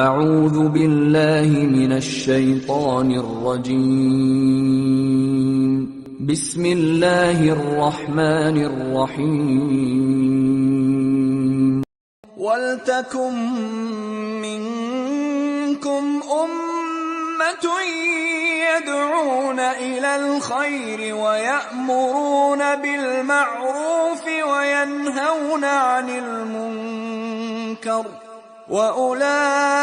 اعوذ باللہ من الشیطان الرجیم بسم اللہ الرحمن الرحیم وَلْتَكُن مِّنكُمْ أُمَّةٌ يَدْعُونَ إِلَى الْخَيْرِ وَيَأْمُرُونَ بِالْمَعْرُوفِ وَيَنْهَوْنَ عَنِ الْمُنكَرِ وَأُولَئِكَ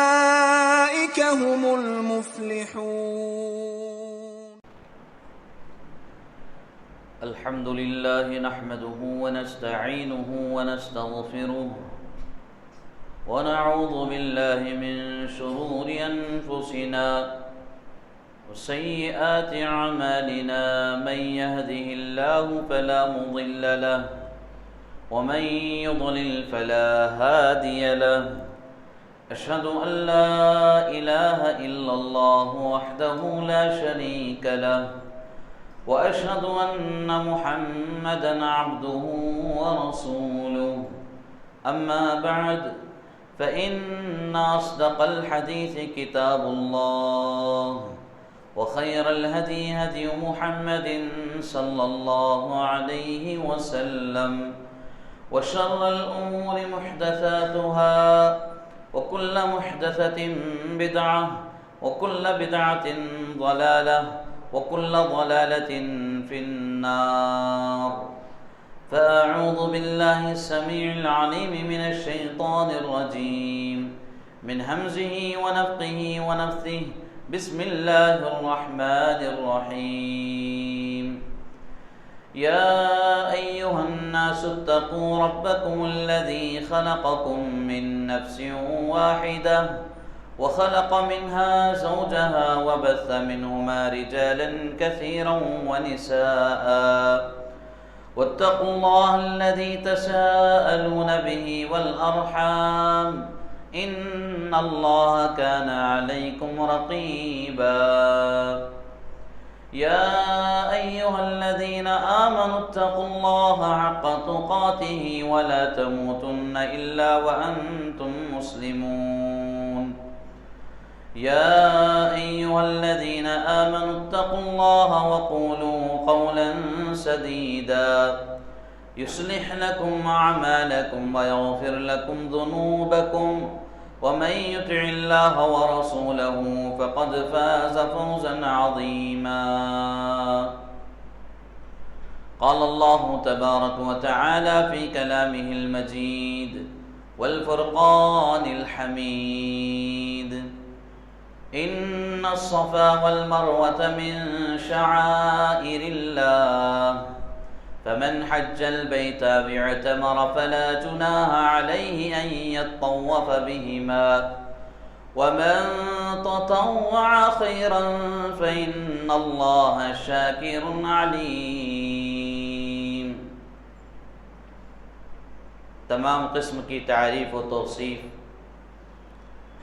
هُمُ الْمُفْلِحُونَ الحمد لله نحمده ونستعينه ونستغفره ونعوذ بالله من شرور أنفسنا وسيئات أعمالنا من يهده الله فلا مضل له ومن يضلل فلا هادي له أشهد أن لا إله إلا الله وحده لا شريك له وأشهد أن محمدًا عبده ورسوله أما بعد فإن أصدق الحديث كتاب الله وخير الهدي هدي محمد صلى الله عليه وسلم وشر الأمور محدثاتها وكل محدثة بدعة وكل بدعة ضلالة وكل ضلالة في النار فأعوذ بالله السميع العليم من الشيطان الرجيم من همزه ونفخه ونفثه بسم الله الرحمن الرحيم يا أيها الناس اتقوا ربكم الذي خلقكم من نفس واحدة وخلق منها زوجها وبث منهما رجالا كثيرا ونساء واتقوا الله الذي تساءلون به والأرحام إن الله كان عليكم رقيبا يا أيها الذين آمنوا اتقوا الله حق تقاته ولا تموتن إلا وأنتم مسلمون يا أيها الذين آمنوا اتقوا الله وقولوا قولا سديدا يصلح لكم أعمالكم ويغفر لكم ذنوبكم ومن يطع الله ورسوله فقد فاز فوزا عظيما قال الله تبارك وتعالى في كلامه المجيد والفرقان الحميد إن الصفا والمروة من شعائر الله فمن حج البيت واعتمر فلا جناح عليه أن يطوف بهما ومن تطوع خيرا فإن الله شاكر عليم. تمام قسم کی تعریف و توصیف،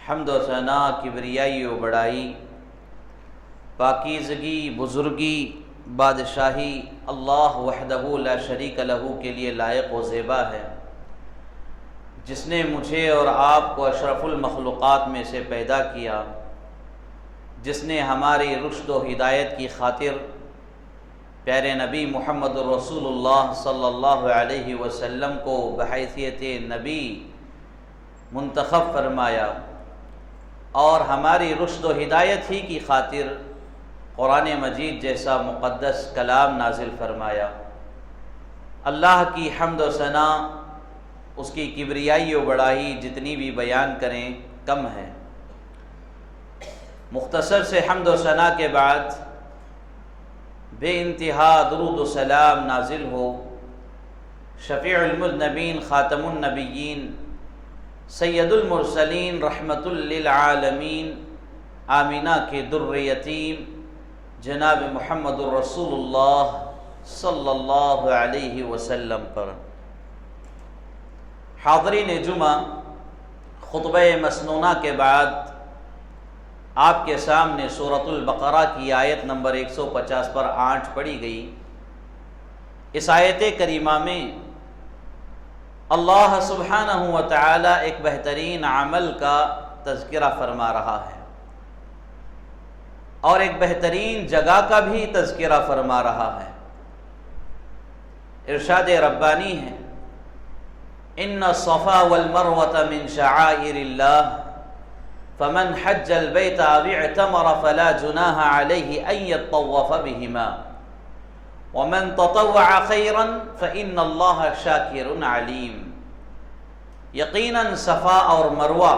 حمد و ثنا، کبریائی و بڑائی، پاکیزگی، بزرگی، بادشاہی اللہ وحدہ لا شریک لہ کے لیے لائق و زیبا ہے، جس نے مجھے اور آپ کو اشرف المخلوقات میں سے پیدا کیا، جس نے ہماری رشد و ہدایت کی خاطر پیارے نبی محمد رسول اللہ صلی اللہ علیہ وسلم کو بحیثیت نبی منتخب فرمایا، اور ہماری رشد و ہدایت ہی کی خاطر قرآن مجید جیسا مقدس کلام نازل فرمایا۔ اللہ کی حمد و ثنا، اس کی کبریائی و بڑائی جتنی بھی بیان کریں کم ہے۔ مختصر سے حمد و ثنا کے بعد بے انتہا درود و سلام نازل ہو شفیع المذنبین، خاتم النبیین، سید المرسلین، رحمت للعالمین، آمینہ کے در یتیم جناب محمد الرسول اللہ صلی اللہ علیہ وسلم پر۔ حاضرین جمعہ، خطبہ مسنونہ کے بعد آپ کے سامنے سورۃ البقرہ کی آیت نمبر 150 پر 8 پڑھی گئی۔ اس آیت کریمہ میں اللہ سبحانہ و تعالی ایک بہترین عمل کا تذکرہ فرما رہا ہے اور ایک بہترین جگہ کا بھی تذکرہ فرما رہا ہے۔ ارشاد ربانی ہے، ان الصفا والمروة من شعائر اللہ فمن حج البیت او اعتمر فلا جناح علیہ ان یطوف بہما ومن تطوع خیرا فإن اللہ شاکر علیم۔ یقیناً صفا اور مروہ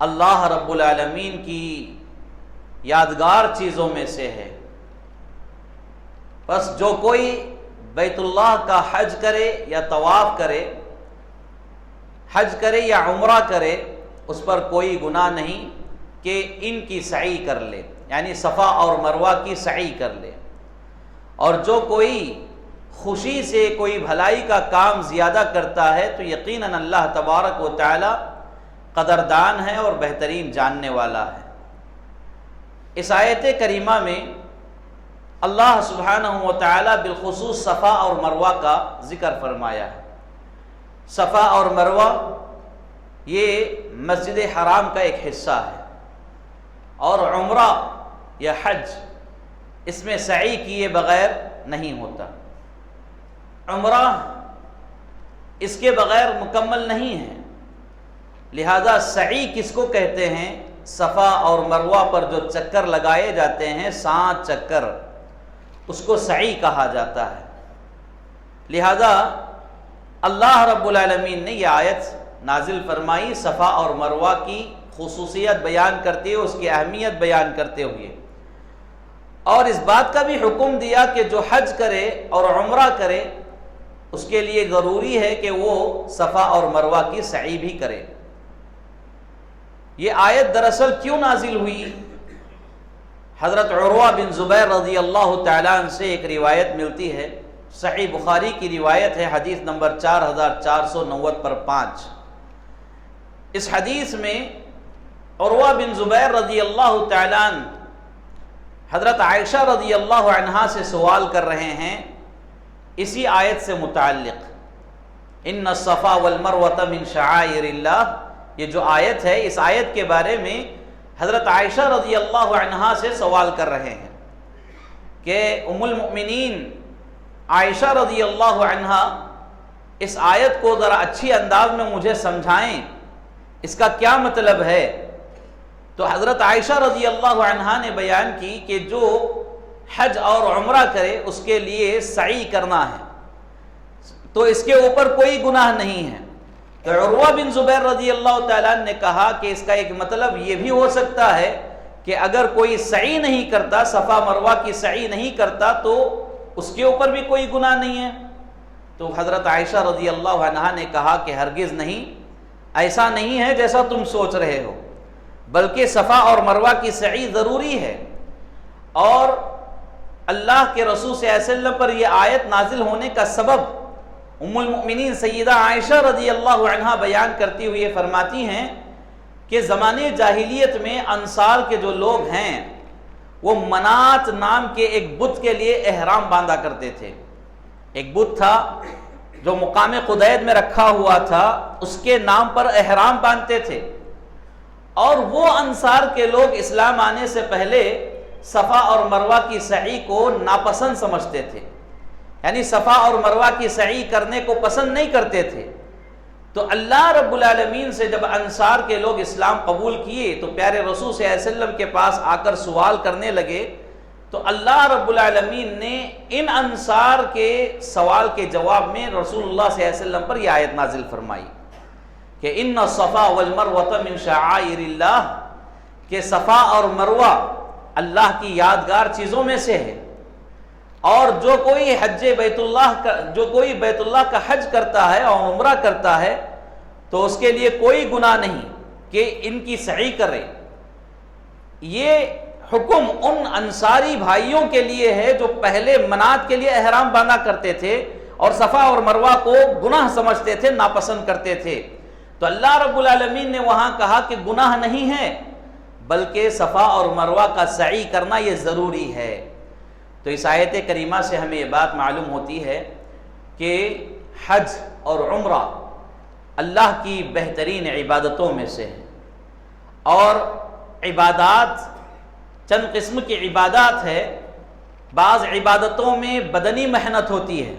اللہ رب العالمین کی یادگار چیزوں میں سے ہے، بس جو کوئی بیت اللہ کا حج کرے یا طواف کرے، حج کرے یا عمرہ کرے، اس پر کوئی گناہ نہیں کہ ان کی سعی کر لے، یعنی صفا اور مروہ کی سعی کر لے۔ اور جو کوئی خوشی سے کوئی بھلائی کا کام زیادہ کرتا ہے تو یقیناً اللہ تبارک و تعالی قدردان ہے اور بہترین جاننے والا ہے۔ اس آیت کریمہ میں اللہ سبحانہ و تعالی بالخصوص صفا اور مروہ کا ذکر فرمایا ہے۔ صفا اور مروہ یہ مسجد حرام کا ایک حصہ ہے، اور عمرہ یا حج اس میں سعی کیے بغیر نہیں ہوتا۔ عمرہ اس کے بغیر مکمل نہیں ہے، لہذا سعی کس کو کہتے ہیں؟ صفا اور مروہ پر جو چکر لگائے جاتے ہیں 7 چکر، اس کو سعی کہا جاتا ہے۔ لہذا اللہ رب العالمین نے یہ آیت نازل فرمائی صفا اور مروہ کی خصوصیت بیان کرتے ہوئے، اس کی اہمیت بیان کرتے ہوئے، اور اس بات کا بھی حکم دیا کہ جو حج کرے اور عمرہ کرے اس کے لیے ضروری ہے کہ وہ صفا اور مروہ کی سعی بھی کرے۔ یہ آیت دراصل کیوں نازل ہوئی؟ حضرت عروہ بن زبیر رضی اللہ تعالیٰ عنہ سے ایک روایت ملتی ہے، صحیح بخاری کی روایت ہے، حدیث نمبر 4490 پر 5۔ اس حدیث میں عروہ بن زبیر رضی اللہ تعالیٰ عنہ حضرت عائشہ رضی اللہ عنہا سے سوال کر رہے ہیں اسی آیت سے متعلق، ان الصفا والمروة من شعائر اللہ۔ یہ جو آیت ہے، اس آیت کے بارے میں حضرت عائشہ رضی اللہ عنہا سے سوال کر رہے ہیں کہ ام المؤمنین عائشہ رضی اللہ عنہا اس آیت کو ذرا اچھی انداز میں مجھے سمجھائیں، اس کا کیا مطلب ہے؟ تو حضرت عائشہ رضی اللہ عنہا نے بیان کی کہ جو حج اور عمرہ کرے اس کے لیے سعی کرنا ہے، تو اس کے اوپر کوئی گناہ نہیں ہے۔ تو عروہ بن زبیر رضی اللہ تعالیٰ نے کہا کہ اس کا ایک مطلب یہ بھی ہو سکتا ہے کہ اگر کوئی سعی نہیں کرتا، صفا مروہ کی سعی نہیں کرتا، تو اس کے اوپر بھی کوئی گناہ نہیں ہے۔ تو حضرت عائشہ رضی اللہ عنہا نے کہا کہ ہرگز نہیں، ایسا نہیں ہے جیسا تم سوچ رہے ہو، بلکہ صفا اور مروہ کی سعی ضروری ہے۔ اور اللہ کے رسول صلی اللہ علیہ وسلم پر یہ آیت نازل ہونے کا سبب ام المؤمنین سیدہ عائشہ رضی اللہ عنہا بیان کرتی ہوئے فرماتی ہیں کہ زمانے جاہلیت میں انصار کے جو لوگ ہیں وہ منات نام کے ایک بت کے لیے احرام باندھا کرتے تھے۔ ایک بت تھا جو مقام قدید میں رکھا ہوا تھا، اس کے نام پر احرام باندھتے تھے، اور وہ انصار کے لوگ اسلام آنے سے پہلے صفا اور مروہ کی سعی کو ناپسند سمجھتے تھے، یعنی صفا اور مروہ کی سعی کرنے کو پسند نہیں کرتے تھے۔ تو اللہ رب العالمین سے جب انصار کے لوگ اسلام قبول کیے تو پیارے رسول صلی اللہ علیہ وسلم کے پاس آ کر سوال کرنے لگے، تو اللہ رب العالمین نے ان انصار کے سوال کے جواب میں رسول اللہ صلی اللہ علیہ وسلم پر یہ آیت نازل فرمائی کہ ان الصفا والمروة من شعائر اللہ، کہ صفا اور مروہ اللہ کی یادگار چیزوں میں سے ہے، اور جو کوئی بیت اللہ کا حج کرتا ہے اور عمرہ کرتا ہے تو اس کے لیے کوئی گناہ نہیں کہ ان کی سعی کرے۔ یہ حکم ان انصاری بھائیوں کے لیے ہے جو پہلے منات کے لیے احرام باندھا کرتے تھے اور صفا اور مروہ کو گناہ سمجھتے تھے، ناپسند کرتے تھے۔ تو اللہ رب العالمین نے وہاں کہا کہ گناہ نہیں ہے، بلکہ صفا اور مروہ کا سعی کرنا یہ ضروری ہے۔ تو اس آیت کریمہ سے ہمیں یہ بات معلوم ہوتی ہے کہ حج اور عمرہ اللہ کی بہترین عبادتوں میں سے ہے، اور عبادات چند قسم کی عبادات ہے. بعض عبادتوں میں بدنی محنت ہوتی ہے،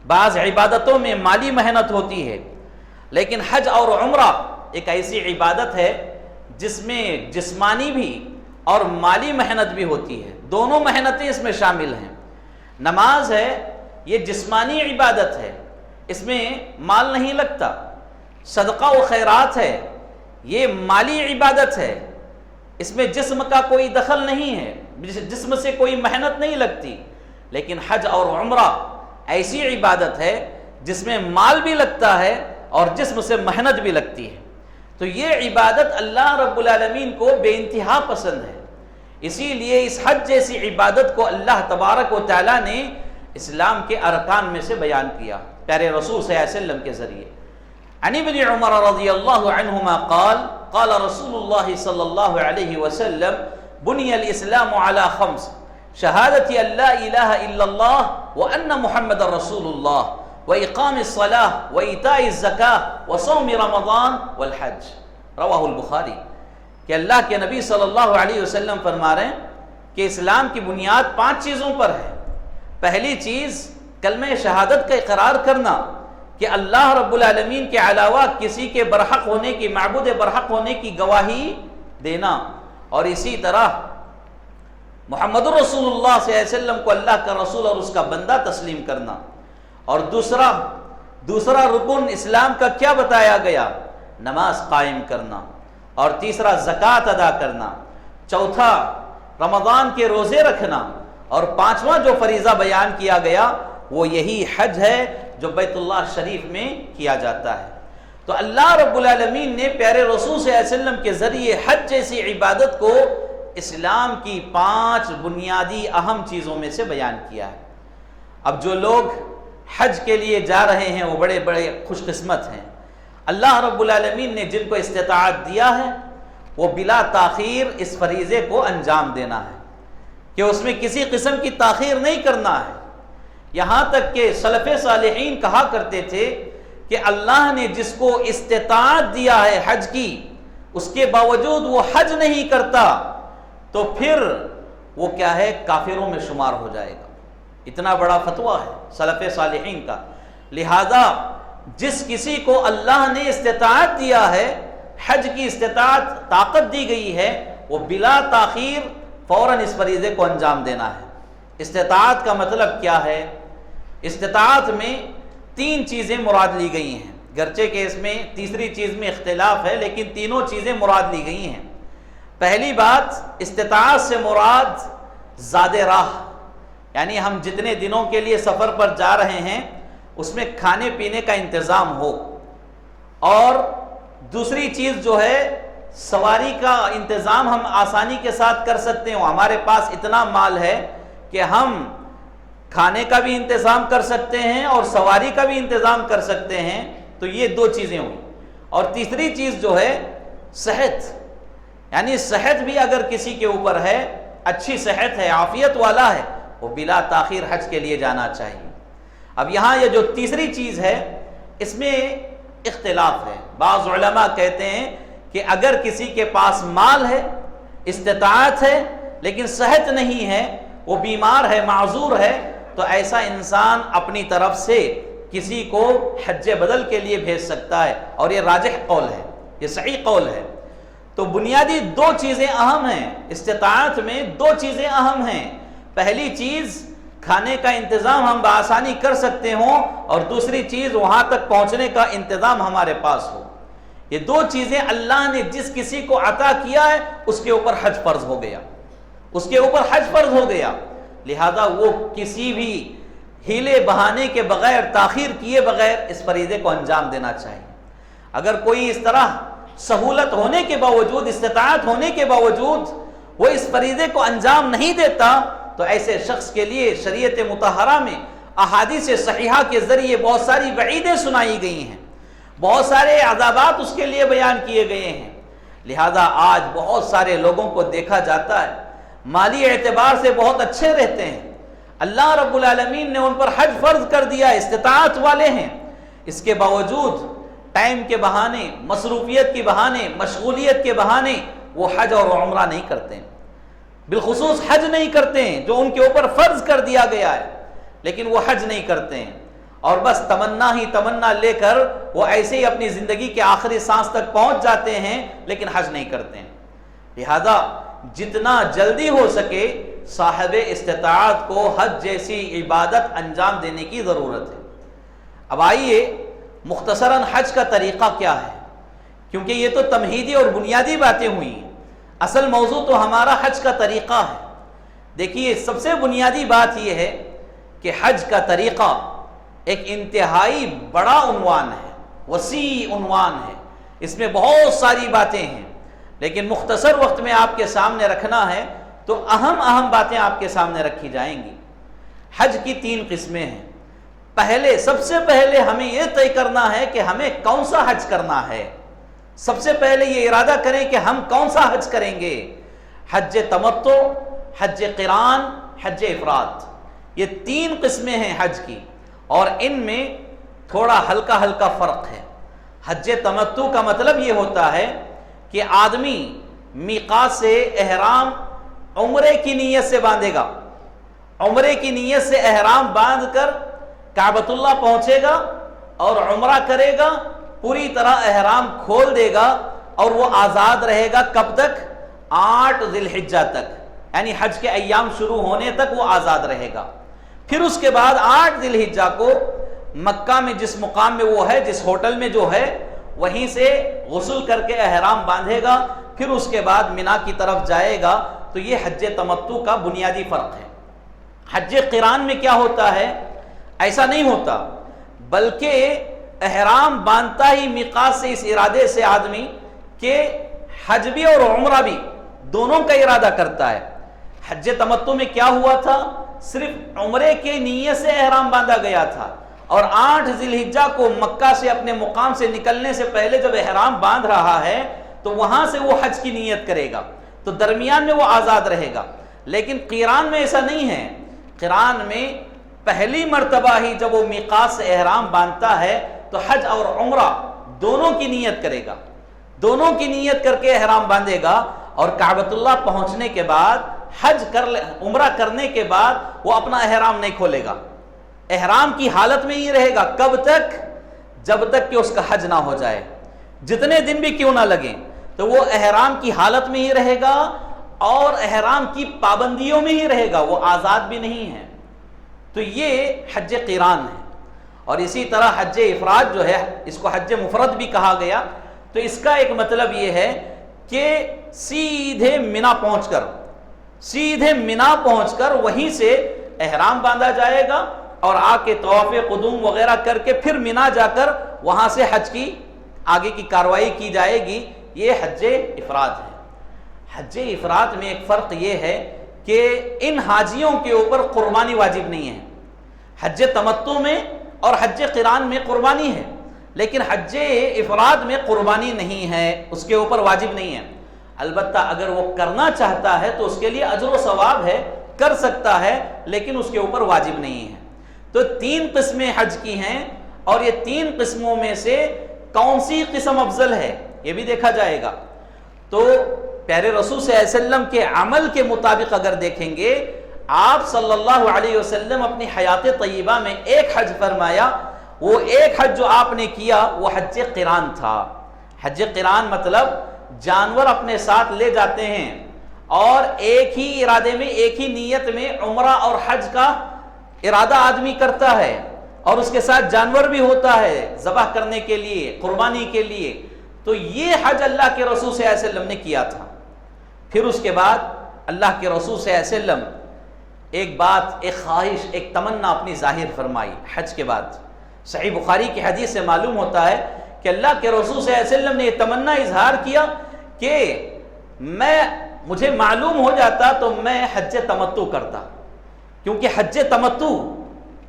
بعض عبادتوں میں مالی محنت ہوتی ہے، لیکن حج اور عمرہ ایک ایسی عبادت ہے جس میں جسمانی بھی اور مالی محنت بھی ہوتی ہے، دونوں محنتیں اس میں شامل ہیں. نماز ہے، یہ جسمانی عبادت ہے، اس میں مال نہیں لگتا. صدقہ و خیرات ہے، یہ مالی عبادت ہے، اس میں جسم کا کوئی دخل نہیں ہے، جسم سے کوئی محنت نہیں لگتی. لیکن حج اور عمرہ ایسی عبادت ہے جس میں مال بھی لگتا ہے اور جسم سے محنت بھی لگتی ہے. تو یہ عبادت اللہ رب العالمین کو بے انتہا پسند ہے. اسی لیے اس حج جیسی عبادت کو اللہ تبارک و تعالیٰ نے اسلام کے ارکان میں سے بیان کیا پیارے رسول صلی اللہ علیہ وسلم کے ذریعے. عن ابن عمر رضی اللہ عنہما قال قال رسول اللہ صلی اللہ علیہ وسلم بنی الاسلام على خمس شہادت ان لا الہ الا اللہ وان محمد رسول اللہ وإقام الصلاة وإيتاء الزکاة وصوم رمضان والحج. رواہ البخاری. کہ اللہ کے نبی صلی اللہ علیہ وسلم فرما رہے ہیں کہ اسلام کی بنیاد 5 چیزوں پر ہے. پہلی چیز کلمہ شہادت کا اقرار کرنا کہ اللہ رب العالمین کے علاوہ کسی کے برحق ہونے کی، معبود برحق ہونے کی گواہی دینا، اور اسی طرح محمد رسول اللہ صلی اللہ علیہ وسلم کو اللہ کا رسول اور اس کا بندہ تسلیم کرنا. اور دوسرا رکن اسلام کا کیا بتایا گیا؟ نماز قائم کرنا. اور تیسرا زکوٰۃ ادا کرنا. چوتھا رمضان کے روزے رکھنا. اور پانچواں جو فریضہ بیان کیا گیا وہ یہی حج ہے جو بیت اللہ شریف میں کیا جاتا ہے. تو اللہ رب العالمین نے پیارے رسول صلی اللہ علیہ وسلم کے ذریعے حج جیسی عبادت کو اسلام کی 5 بنیادی اہم چیزوں میں سے بیان کیا ہے. اب جو لوگ حج کے لیے جا رہے ہیں وہ بڑے بڑے خوش قسمت ہیں. اللہ رب العالمین نے جن کو استطاعت دیا ہے وہ بلا تاخیر اس فریضے کو انجام دینا ہے کہ اس میں کسی قسم کی تاخیر نہیں کرنا ہے. یہاں تک کہ سلف صالحین کہا کرتے تھے کہ اللہ نے جس کو استطاعت دیا ہے حج کی، اس کے باوجود وہ حج نہیں کرتا تو پھر وہ کیا ہے؟ کافروں میں شمار ہو جائے گا. اتنا بڑا فتویٰ ہے سلف صالحین کا. لہذا جس کسی کو اللہ نے استطاعت دیا ہے، حج کی استطاعت طاقت دی گئی ہے، وہ بلا تاخیر فوراً اس فریضے کو انجام دینا ہے. استطاعت کا مطلب کیا ہے؟ استطاعت میں 3 چیزیں مراد لی گئی ہیں، گرچہ کہ اس میں تیسری چیز میں اختلاف ہے، لیکن تینوں چیزیں مراد لی گئی ہیں. پہلی بات، استطاعت سے مراد زاد راہ، یعنی ہم جتنے دنوں کے لیے سفر پر جا رہے ہیں اس میں کھانے پینے کا انتظام ہو. اور دوسری چیز جو ہے سواری کا انتظام ہم آسانی کے ساتھ کر سکتے ہوں. ہمارے پاس اتنا مال ہے کہ ہم کھانے کا بھی انتظام کر سکتے ہیں اور سواری کا بھی انتظام کر سکتے ہیں. تو یہ 2 چیزیں ہوئی. اور تیسری چیز جو ہے صحت، یعنی صحت بھی اگر کسی کے اوپر ہے، اچھی صحت ہے، عافیت والا ہے، وہ بلا تاخیر حج کے لیے جانا چاہیے. اب یہاں یہ جو تیسری چیز ہے اس میں اختلاف ہے. بعض علماء کہتے ہیں کہ اگر کسی کے پاس مال ہے، استطاعت ہے، لیکن صحت نہیں ہے، وہ بیمار ہے، معذور ہے، تو ایسا انسان اپنی طرف سے کسی کو حج بدل کے لیے بھیج سکتا ہے. اور یہ راجح قول ہے، یہ صحیح قول ہے. تو بنیادی 2 چیزیں اہم ہیں. استطاعت میں 2 چیزیں اہم ہیں. پہلی چیز کھانے کا انتظام ہم بآسانی کر سکتے ہوں، اور دوسری چیز وہاں تک پہنچنے کا انتظام ہمارے پاس ہو. یہ 2 چیزیں اللہ نے جس کسی کو عطا کیا ہے اس کے اوپر حج فرض ہو گیا، اس کے اوپر حج فرض ہو گیا. لہذا وہ کسی بھی ہیلے بہانے کے بغیر، تاخیر کیے بغیر اس فریضے کو انجام دینا چاہیے. اگر کوئی اس طرح سہولت ہونے کے باوجود، استطاعت ہونے کے باوجود وہ اس فریضے کو انجام نہیں دیتا تو ایسے شخص کے لیے شریعت مطہرہ میں احادیث صحیحہ کے ذریعے بہت ساری وعیدیں سنائی گئی ہیں، بہت سارے عذابات اس کے لیے بیان کیے گئے ہیں. لہذا آج بہت سارے لوگوں کو دیکھا جاتا ہے مالی اعتبار سے بہت اچھے رہتے ہیں، اللہ رب العالمین نے ان پر حج فرض کر دیا، استطاعت والے ہیں، اس کے باوجود ٹائم کے بہانے، مصروفیت کے بہانے، مشغولیت کے بہانے وہ حج اور عمرہ نہیں کرتے ہیں، بالخصوص حج نہیں کرتے ہیں جو ان کے اوپر فرض کر دیا گیا ہے، لیکن وہ حج نہیں کرتے ہیں، اور بس تمنا ہی تمنا لے کر وہ ایسے ہی اپنی زندگی کے آخری سانس تک پہنچ جاتے ہیں، لیکن حج نہیں کرتے ہیں۔ لہذا جتنا جلدی ہو سکے صاحب استطاعت کو حج جیسی عبادت انجام دینے کی ضرورت ہے۔ اب آئیے مختصراً حج کا طریقہ کیا ہے، کیونکہ یہ تو تمہیدی اور بنیادی باتیں ہوئی ہیں، اصل موضوع تو ہمارا حج کا طریقہ ہے۔ دیکھیے سب سے بنیادی بات یہ ہے کہ حج کا طریقہ ایک انتہائی بڑا عنوان ہے، وسیع عنوان ہے، اس میں بہت ساری باتیں ہیں، لیکن مختصر وقت میں آپ کے سامنے رکھنا ہے تو اہم باتیں آپ کے سامنے رکھی جائیں گی۔ حج کی 3 قسمیں ہیں۔ سب سے پہلے ہمیں یہ طے کرنا ہے کہ ہمیں کون سا حج کرنا ہے۔ سب سے پہلے یہ ارادہ کریں کہ ہم کون سا حج کریں گے۔ حج تمتع، حج قران، حج افراد، یہ 3 قسمیں ہیں حج کی، اور ان میں تھوڑا ہلکا فرق ہے۔ حج تمتع کا مطلب یہ ہوتا ہے کہ آدمی میقات سے احرام عمرے کی نیت سے باندھے گا، عمرے کی نیت سے احرام باندھ کر کعبۃ اللہ پہنچے گا اور عمرہ کرے گا، پوری طرح احرام کھول دے گا، اور وہ آزاد رہے گا کب تک؟ 8 ذی الحجہ تک، یعنی حج کے ایام شروع ہونے تک وہ آزاد رہے گا۔ پھر اس کے بعد 8 ذی الحجہ کو مکہ میں جس مقام میں وہ ہے، جس ہوٹل میں جو ہے، وہیں سے غسل کر کے احرام باندھے گا، پھر اس کے بعد مینا کی طرف جائے گا۔ تو یہ حج تمتع کا بنیادی فرق ہے۔ حج قران میں کیا ہوتا ہے؟ ایسا نہیں ہوتا، بلکہ احرام باندھتا ہی میقات سے اس ارادے سے آدمی کہ حج بھی اور عمرہ بھی دونوں کا ارادہ کرتا ہے۔ حج تمتع میں کیا ہوا تھا؟ صرف عمرے کے نیت سے احرام باندھا گیا تھا، اور 8 ذی الحجہ کو مکہ سے اپنے مقام سے نکلنے سے پہلے جب احرام باندھ رہا ہے تو وہاں سے وہ حج کی نیت کرے گا، تو درمیان میں وہ آزاد رہے گا۔ لیکن قران میں ایسا نہیں ہے۔ قران میں پہلی مرتبہ ہی جب وہ میقات سے احرام باندھتا ہے تو حج اور عمرہ دونوں کی نیت کرے گا، دونوں کی نیت کر کے احرام باندھے گا، اور کعبۃ اللہ پہنچنے کے بعد عمرہ کرنے کے بعد وہ اپنا احرام نہیں کھولے گا، احرام کی حالت میں ہی رہے گا۔ کب تک؟ جب تک کہ اس کا حج نہ ہو جائے، جتنے دن بھی کیوں نہ لگیں، تو وہ احرام کی حالت میں ہی رہے گا اور احرام کی پابندیوں میں ہی رہے گا، وہ آزاد بھی نہیں ہے۔ تو یہ حج قران ہے۔ اور اسی طرح حج افراد جو ہے، اس کو حج مفرد بھی کہا گیا، تو اس کا ایک مطلب یہ ہے کہ سیدھے مینا پہنچ کر وہیں سے احرام باندھا جائے گا، اور آ کے طواف قدوم وغیرہ کر کے پھر مینا جا کر وہاں سے حج کی آگے کی کارروائی کی جائے گی۔ یہ حج افراد ہے۔ حج افراد میں ایک فرق یہ ہے کہ ان حاجیوں کے اوپر قربانی واجب نہیں ہے۔ حج تمتع میں اور حج قران میں قربانی ہے، لیکن حج افراد میں قربانی نہیں ہے، اس کے اوپر واجب نہیں ہے۔ البتہ اگر وہ کرنا چاہتا ہے تو اس کے لیے اجر و ثواب ہے، کر سکتا ہے، لیکن اس کے اوپر واجب نہیں ہے۔ تو 3 قسمیں حج کی ہیں، اور یہ 3 قسموں میں سے کون سی قسم افضل ہے یہ بھی دیکھا جائے گا۔ تو پیارے رسول صلی اللہ علیہ وسلم کے عمل کے مطابق اگر دیکھیں گے، آپ صلی اللہ علیہ وسلم اپنی حیات طیبہ میں ایک حج فرمایا، وہ ایک حج جو آپ نے کیا وہ حج قران تھا۔ حج قران مطلب جانور اپنے ساتھ لے جاتے ہیں، اور ایک ہی ارادے میں، ایک ہی نیت میں عمرہ اور حج کا ارادہ آدمی کرتا ہے، اور اس کے ساتھ جانور بھی ہوتا ہے ذبح کرنے کے لیے، قربانی کے لیے۔ تو یہ حج اللہ کے رسول صلی اللہ علیہ وسلم نے کیا تھا۔ پھر اس کے بعد اللہ کے رسول صلی اللہ علیہ وسلم ایک بات، ایک خواہش، ایک تمنا اپنی ظاہر فرمائی حج کے بعد۔ صحیح بخاری کی حدیث سے معلوم ہوتا ہے کہ اللہ کے رسول صلی اللہ علیہ وسلم نے یہ تمنا اظہار کیا کہ مجھے معلوم ہو جاتا تو میں حج تمتع کرتا، کیونکہ حج تمتع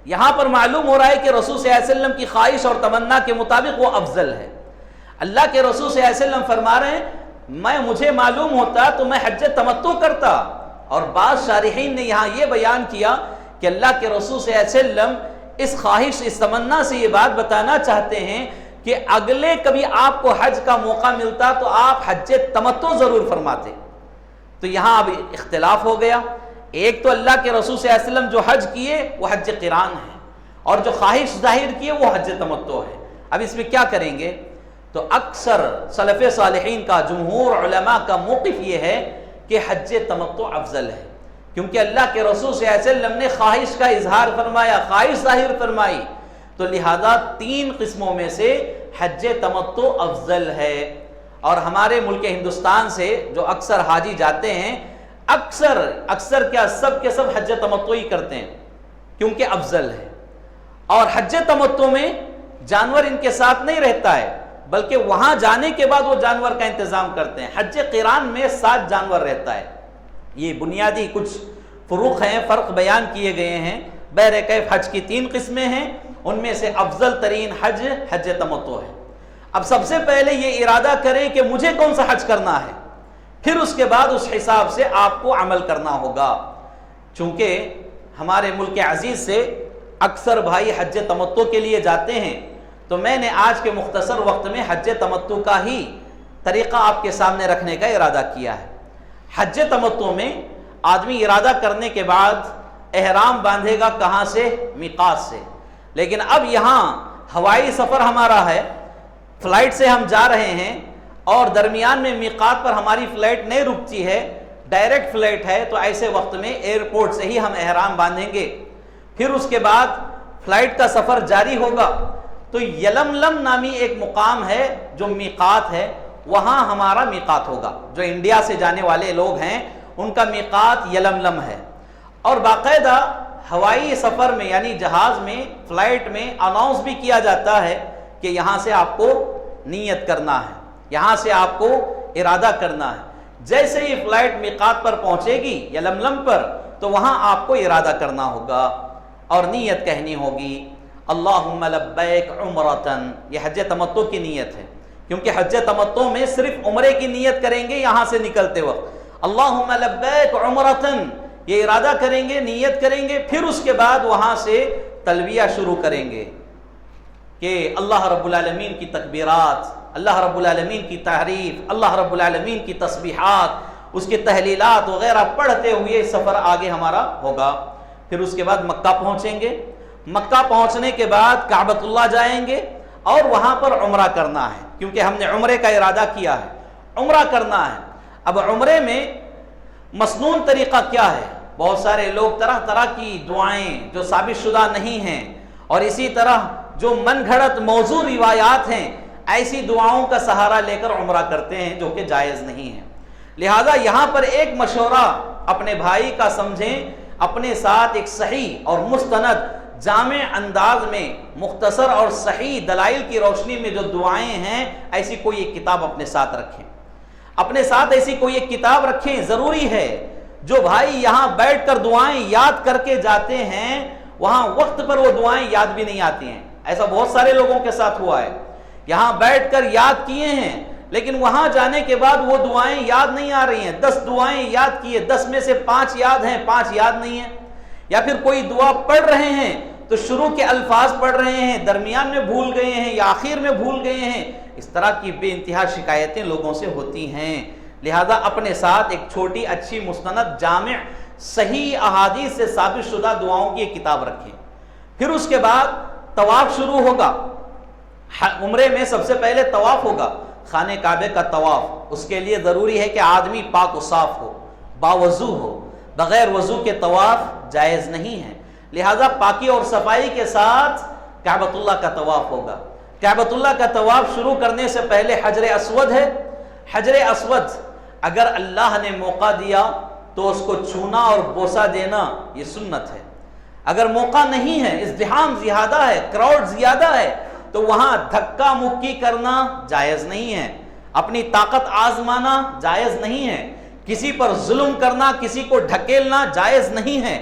یہاں پر معلوم ہو رہا ہے کہ رسول صلی اللہ علیہ وسلم کی خواہش اور تمنا کے مطابق وہ افضل ہے۔ اللہ کے رسول صلی اللہ علیہ وسلم فرما رہے ہیں مجھے معلوم ہوتا تو میں حج تمتع کرتا۔ اور بعض شارحین نے یہاں یہ بیان کیا کہ اللہ کے رسول صلی اللہ علیہ وسلم اس خواہش، اس تمنا سے یہ بات بتانا چاہتے ہیں کہ کہ اگلے کبھی آپ کو حج کا موقع ملتا تو آپ حج تمتع ضرور فرماتے. تو یہاں اب اختلاف ہو گیا. ایک تو اللہ کے رسول صلی اللہ علیہ وسلم جو حج کیے وہ حج قران ہے، اور جو خواہش ظاہر کیے وہ حج تمتع ہے. اب اس میں کیا کریں گے؟ تو اکثر سلف صالحین کا، جمہور علماء کا موقف یہ ہے کہ حج تمتع افضل ہے، کیونکہ اللہ کے رسول صلی اللہ علیہ وسلم نے خواہش کا اظہار فرمایا، خواہش ظاہر فرمائی، تو لہذا 3 قسموں میں سے حج تمتع افضل ہے. اور ہمارے ملک ہندوستان سے جو اکثر حاجی جاتے ہیں، اکثر کیا سب کے سب حج تمتع ہی کرتے ہیں، کیونکہ افضل ہے. اور حج تمتع میں جانور ان کے ساتھ نہیں رہتا ہے، بلکہ وہاں جانے کے بعد وہ جانور کا انتظام کرتے ہیں. حج قران میں 7 جانور رہتا ہے. یہ بنیادی کچھ فروق ہیں، فرق بیان کیے گئے ہیں. بہرکیف حج کی 3 قسمیں ہیں، ان میں سے افضل ترین حج تمتع ہے. اب سب سے پہلے یہ ارادہ کریں کہ مجھے کون سا حج کرنا ہے، پھر اس کے بعد اس حساب سے آپ کو عمل کرنا ہوگا. چونکہ ہمارے ملک عزیز سے اکثر بھائی حج تمتع کے لیے جاتے ہیں، تو میں نے آج کے مختصر وقت میں حج تمتع کا ہی طریقہ آپ کے سامنے رکھنے کا ارادہ کیا ہے. حج تمتع میں آدمی ارادہ کرنے کے بعد احرام باندھے گا کہاں سے؟ میقات سے. لیکن اب یہاں ہوائی سفر ہمارا ہے، فلائٹ سے ہم جا رہے ہیں، اور درمیان میں میقات پر ہماری فلائٹ نہیں رکتی ہے، ڈائریکٹ فلائٹ ہے، تو ایسے وقت میں ایئرپورٹ سے ہی ہم احرام باندھیں گے. پھر اس کے بعد فلائٹ کا سفر جاری ہوگا، تو یلملم نامی ایک مقام ہے جو میقات ہے، وہاں ہمارا میقات ہوگا. جو انڈیا سے جانے والے لوگ ہیں ان کا میقات یلملم ہے. اور باقاعدہ ہوائی سفر میں یعنی جہاز میں، فلائٹ میں اناؤنس بھی کیا جاتا ہے کہ یہاں سے آپ کو نیت کرنا ہے، یہاں سے آپ کو ارادہ کرنا ہے. جیسے ہی فلائٹ میقات پر پہنچے گی یلملم پر، تو وہاں آپ کو ارادہ کرنا ہوگا اور نیت کہنی ہوگی، اللہم لبیک عمرتن. یہ حج تمتع کی نیت ہے، کیونکہ حج تمتع میں صرف عمرے کی نیت کریں گے. یہاں سے نکلتے وقت اللہم لبیک عمرتن یہ ارادہ کریں گے، نیت کریں گے. پھر اس کے بعد وہاں سے تلبیہ شروع کریں گے کہ اللہ رب العالمین کی تکبیرات، اللہ رب العالمین کی تعریف، اللہ رب العالمین کی تسبیحات، اس کے تحلیلات وغیرہ پڑھتے ہوئے سفر آگے ہمارا ہوگا. پھر اس کے بعد مکہ پہنچیں گے. مکہ پہنچنے کے بعد کعبۃ اللہ جائیں گے اور وہاں پر عمرہ کرنا ہے، کیونکہ ہم نے عمرے کا ارادہ کیا ہے، عمرہ کرنا ہے. اب عمرے میں مسنون طریقہ کیا ہے؟ بہت سارے لوگ طرح طرح کی دعائیں جو ثابت شدہ نہیں ہیں، اور اسی طرح جو من گھڑت موضوع روایات ہیں، ایسی دعاؤں کا سہارا لے کر عمرہ کرتے ہیں، جو کہ جائز نہیں ہے. لہذا یہاں پر ایک مشورہ اپنے بھائی کا سمجھیں، اپنے ساتھ ایک صحیح اور مستند جامع انداز میں مختصر اور صحیح دلائل کی روشنی میں جو دعائیں ہیں، ایسی کوئی ایک کتاب اپنے ساتھ رکھیں. اپنے ساتھ ایسی کوئی ایک کتاب رکھیں. ضروری ہے جو بھائی یہاں بیٹھ کر دعائیں یاد کر کے جاتے ہیں، وہاں وقت پر وہ دعائیں یاد بھی نہیں آتی ہیں. ایسا بہت سارے لوگوں کے ساتھ ہوا ہے، یہاں بیٹھ کر یاد کیے ہیں، لیکن وہاں جانے کے بعد وہ دعائیں یاد نہیں آ رہی ہیں. 10 دعائیں یاد کیے، 10 میں سے 5 یاد ہیں، 5 یاد نہیں ہیں. یا پھر کوئی دعا پڑھ رہے ہیں تو شروع کے الفاظ پڑھ رہے ہیں، درمیان میں بھول گئے ہیں یا آخر میں بھول گئے ہیں. اس طرح کی بے انتہا شکایتیں لوگوں سے ہوتی ہیں. لہذا اپنے ساتھ ایک چھوٹی اچھی مستند جامع صحیح احادیث سے ثابت شدہ دعاؤں کی ایک کتاب رکھیں. پھر اس کے بعد طواف شروع ہوگا. عمرے میں سب سے پہلے طواف ہوگا، خانہ کعبے کا طواف. اس کے لیے ضروری ہے کہ آدمی پاک و صاف ہو، باوضو ہو. بغیر وضو کے طواف جائز نہیں ہے. لہذا پاکی اور صفائی کے ساتھ کعبۃ اللہ کا طواف ہوگا. کعبۃ اللہ کا طواف شروع کرنے سے پہلے حجر اسود ہے. حجر اسود اگر اللہ نے موقع دیا تو اس کو چھونا اور بوسہ دینا یہ سنت ہے. اگر موقع نہیں ہے، ازدحام زیادہ ہے، کراؤڈ زیادہ ہے، تو وہاں دھکا مکی کرنا جائز نہیں ہے. اپنی طاقت آزمانا جائز نہیں ہے. کسی پر ظلم کرنا، کسی کو ڈھکیلنا جائز نہیں ہے.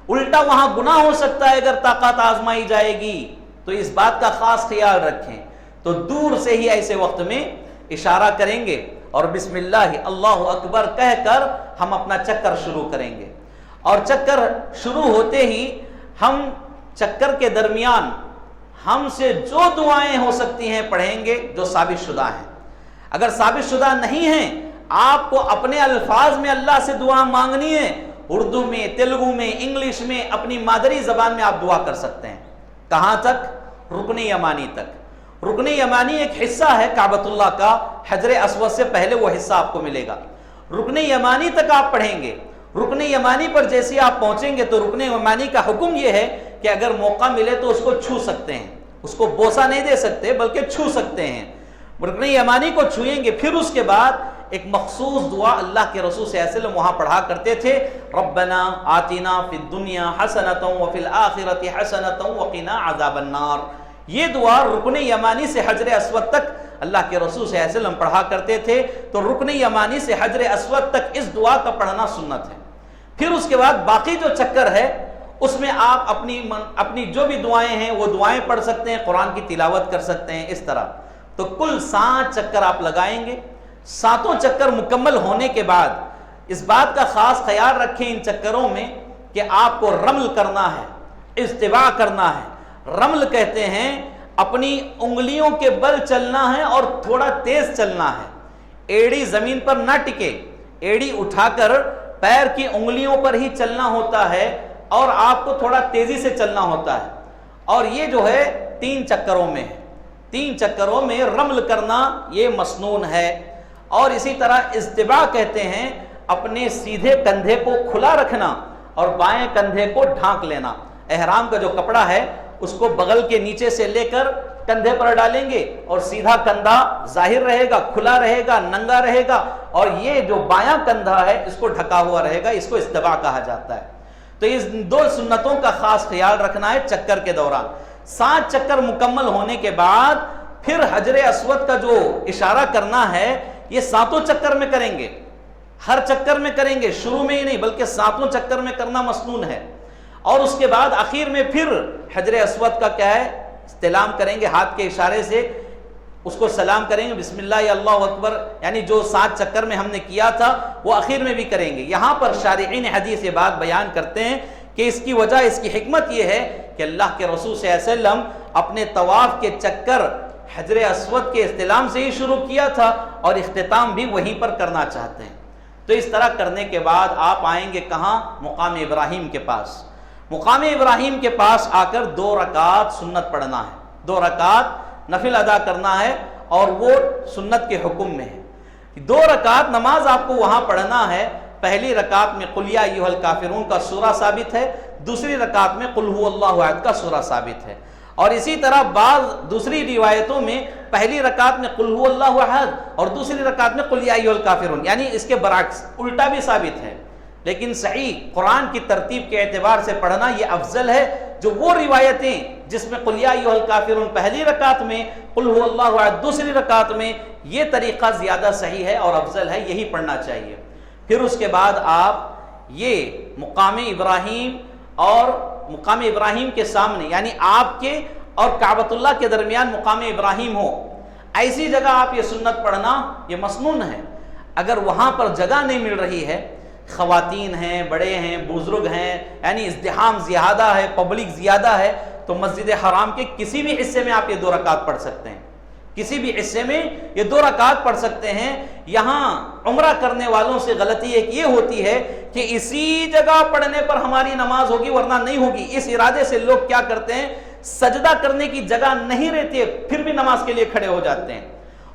الٹا وہاں گناہ ہو سکتا ہے اگر طاقت آزمائی جائے گی. تو اس بات کا خاص خیال رکھیں. تو دور سے ہی ایسے وقت میں اشارہ کریں گے اور بسم اللہ اللہ اکبر کہہ کر ہم اپنا چکر شروع کریں گے. اور چکر شروع ہوتے ہی ہم چکر کے درمیان ہم سے جو دعائیں ہو سکتی ہیں پڑھیں گے جو ثابت شدہ ہیں. اگر ثابت شدہ نہیں ہیں، آپ کو اپنے الفاظ میں اللہ سے دعا مانگنی ہے، اردو میں، تیلگو میں، انگلش میں، اپنی مادری زبان میں آپ دعا کر سکتے ہیں. کہاں تک؟ رکن یمانی تک. رکن یمانی ایک حصہ ہے کعبۃ اللہ کا، حجر اسود سے پہلے وہ حصہ آپ کو ملے گا. رکن یمانی تک آپ پڑھیں گے. رکن یمانی پر جیسے آپ پہنچیں گے تو رکن یمانی کا حکم یہ ہے کہ اگر موقع ملے تو اس کو چھو سکتے ہیں. اس کو بوسہ نہیں دے سکتے بلکہ چھو سکتے ہیں. رکن یمانی کو چھوئیں گے. پھر اس کے بعد ایک مخصوص دعا اللہ کے رسول صلی اللہ علیہ وسلم وہاں پڑھا کرتے تھے، ربنا آتنا فی الدنیا حسنۃ وفی الآخرۃ حسنۃ وقنا عذاب النار. یہ دعا رکن یمانی سے حجر اسود تک اللہ کے رسول صلی اللہ علیہ وسلم پڑھا کرتے تھے. تو رکن یمانی سے حجر اسود تک اس دعا کا پڑھنا سنت ہے. پھر اس کے بعد باقی جو چکر ہے اس میں آپ اپنی جو بھی دعائیں ہیں وہ دعائیں پڑھ سکتے ہیں، قرآن کی تلاوت کر سکتے ہیں. اس طرح تو کل 7 چکر آپ لگائیں گے. 7 چکر مکمل ہونے کے بعد اس بات کا خاص خیال رکھیں ان چکروں میں کہ آپ کو رمل کرنا ہے، استواء کرنا ہے. رمل کہتے ہیں اپنی انگلیوں کے بل چلنا ہے اور تھوڑا تیز چلنا ہے. ایڑی زمین پر نہ ٹکے، ایڑی اٹھا کر پیر کی انگلیوں پر ہی چلنا ہوتا ہے اور آپ کو تھوڑا تیزی سے چلنا ہوتا ہے. اور یہ جو ہے 3 چکروں میں ہے. 3 چکروں میں رمل کرنا یہ مسنون ہے. اور اسی طرح استواء کہتے ہیں اپنے سیدھے کندھے کو کھلا رکھنا اور بائیں کندھے کو ڈھانک لینا. احرام کا جو کپڑا ہے اس کو بغل کے نیچے سے لے کر کندھے پر ڈالیں گے اور سیدھا کندھا ظاہر رہے گا، کھلا رہے گا، ننگا رہے گا، اور یہ جو بایاں کندھا ہے اس کو ڈھکا ہوا رہے گا. اس کو استواء کہا جاتا ہے. تو اس 2 سنتوں کا خاص خیال رکھنا ہے چکر کے دوران. 7 چکر مکمل ہونے کے بعد پھر حجر اسود کا جو اشارہ کرنا ہے یہ 7 چکر میں کریں گے. ہر چکر میں کریں گے، شروع میں ہی نہیں بلکہ 7 چکر میں کرنا مسنون ہے. اور اس کے بعد آخر میں پھر حجر اسود کا کیا ہے استلام کریں گے، ہاتھ کے اشارے سے اس کو سلام کریں گے، بسم اللہ یا اللہ اکبر. یعنی جو 7 چکر میں ہم نے کیا تھا وہ آخر میں بھی کریں گے. یہاں پر شارحین حدیث یہ بات بیان کرتے ہیں کہ اس کی وجہ، اس کی حکمت یہ ہے کہ اللہ کے رسول صلی اللہ علیہ وسلم اپنے طواف کے چکر حجر اسود کے استلام سے ہی شروع کیا تھا اور اختتام بھی وہیں پر کرنا چاہتے ہیں. تو اس طرح کرنے کے بعد آپ آئیں گے کہاں؟ مقام ابراہیم کے پاس. مقام ابراہیم کے پاس آ کر 2 رکعت سنت پڑھنا ہے، 2 رکعت نفل ادا کرنا ہے اور وہ سنت کے حکم میں ہے. 2 رکعت نماز آپ کو وہاں پڑھنا ہے. پہلی رکعت میں قل یا ایھا الکافرون کا سورہ ثابت ہے، دوسری رکعت میں قل ھو اللہ احد کا سورہ ثابت ہے. اور اسی طرح بعض دوسری روایتوں میں پہلی رکعت میں قل ھو اللہ احد اور دوسری رکعت میں قل یا ایھا الکافرون، یعنی اس کے برعکس الٹا بھی ثابت ہے. لیکن صحیح قرآن کی ترتیب کے اعتبار سے پڑھنا یہ افضل ہے. جو وہ روایتیں جس میں قل یا ایھا الکافرون پہلی رکعت میں، قل ھو اللہ احد دوسری رکعت میں، یہ طریقہ زیادہ صحیح ہے اور افضل ہے، یہی پڑھنا چاہیے. پھر اس کے بعد آپ یہ مقام ابراہیم اور مقام ابراہیم کے سامنے، یعنی آپ کے اور کعبۃ اللہ کے درمیان مقام ابراہیم ہو، ایسی جگہ آپ یہ سنت پڑھنا یہ مسنون ہے. اگر وہاں پر جگہ نہیں مل رہی ہے، خواتین ہیں، بڑے ہیں، بزرگ ہیں، یعنی ازدحام زیادہ ہے، پبلک زیادہ ہے، تو مسجد حرام کے کسی بھی حصے میں آپ یہ 2 رکعت پڑھ سکتے ہیں. کسی بھی حصے میں یہ 2 رکعت پڑھ سکتے ہیں. یہاں عمرہ کرنے والوں سے غلطی ایک یہ ہوتی ہے کہ اسی جگہ پڑھنے پر ہماری نماز ہوگی ورنہ نہیں ہوگی. اس ارادے سے لوگ کیا کرتے ہیں، سجدہ کرنے کی جگہ نہیں رہتی ہے پھر بھی نماز کے لیے کھڑے ہو جاتے ہیں،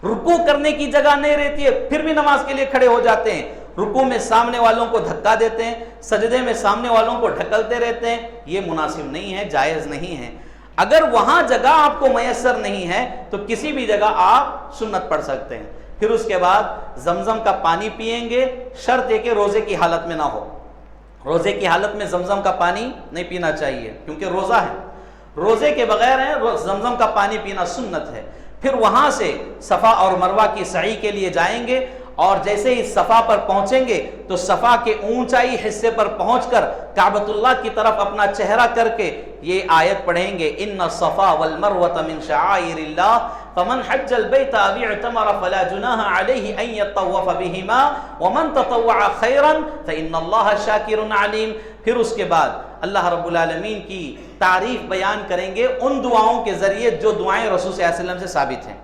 رکوع کرنے کی جگہ نہیں رہتی ہے پھر بھی نماز کے لیے کھڑے ہو جاتے ہیں، رکوع میں سامنے والوں کو دھکا دیتے ہیں، سجدے میں سامنے والوں کو ڈھکلتے رہتے ہیں. یہ مناسب نہیں ہے، جائز نہیں ہے. اگر وہاں جگہ آپ کو میسر نہیں ہے تو کسی بھی جگہ آپ سنت پڑھ سکتے ہیں. پھر اس کے بعد زمزم کا پانی پیئیں گے. شرط ہے کہ روزے کی حالت میں نہ ہو. روزے کی حالت میں زمزم کا پانی نہیں پینا چاہیے کیونکہ روزہ ہے. روزے کے بغیر ہے زمزم کا پانی پینا سنت ہے. پھر وہاں سے صفا اور مروہ کی سعی کے لیے جائیں گے اور جیسے ہی صفا پر پہنچیں گے تو صفا کے اونچائی حصے پر پہنچ کر کعبۃ اللہ کی طرف اپنا چہرہ کر کے یہ آیت پڑھیں گے، ان الصفا والمروۃ من شعائر اللہ فمن حج البيت أو اعتمر فلا جناح عليه أن يطوف بهما ومن تطوع خيرا فإن الله شاكر عليم. پھر اس کے بعد اللہ رب العالمین کی تعریف بیان کریں گے ان دعاؤں کے ذریعے جو دعائیں رسول صلی اللہ علیہ وسلم سے ثابت ہیں.